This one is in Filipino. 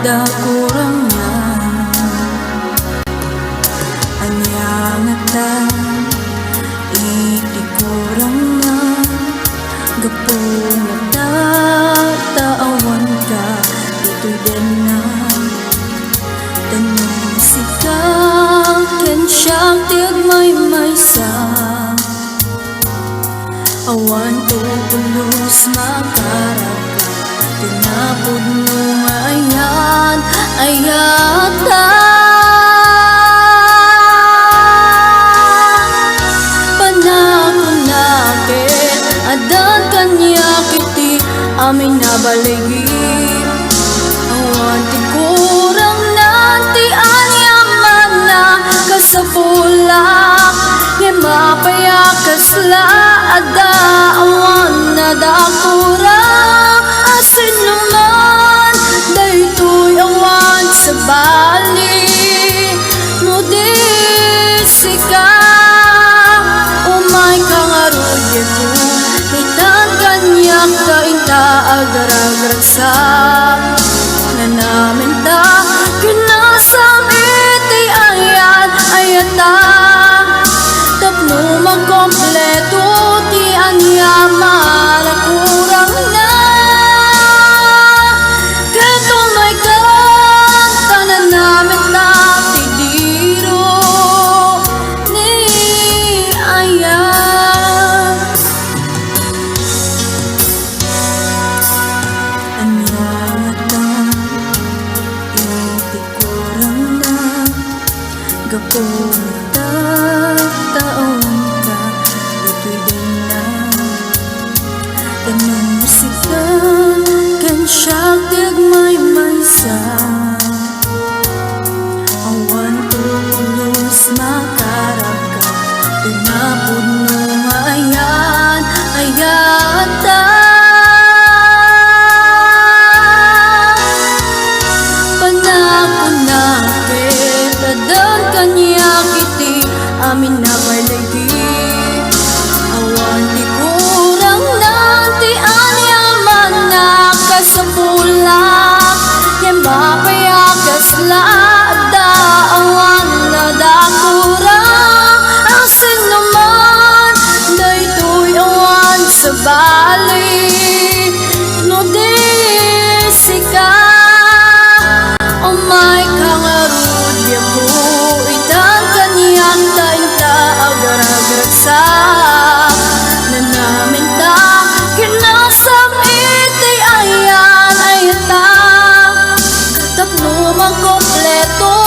dakurangan anyangatan iti kurangan gapong nagtataawan ka ito'y denan tanong sikang ken siyang tiagmay-maysa awan tulus makarap tinapod mo maayan ayata panakunakit adan kanya kiti amin nabaligi awan ti kurang nanti anyaman na kasapulak nga mapayakasla ada awan na dakurang asin naman daytoy awan sa bali no disika umay kangarudya ko itan kanyak kainta agaragraksak na namin ta kinasam iti ayan ayata tapno magkompleto ti anyaman na kurang na keto may kanta na namin na tidiro ni ayan anyatan iti kurang na gapong taon ka ito'y dinan tanong musika ken siyang tiagmay-maysa awan tulus makarap ka tinapod mo maayan ayata panakunakit adan kanya kiti amin na balagi awan di kurang nanti anyaman na kasapulak yan mapayakasla da awan na dakurang asin naman daytoy awan sa bali no disika umay kangarudya ko itan kanyan tainta agaragraksak na namin ta kinasam iti ayan ayata tapno magkompleto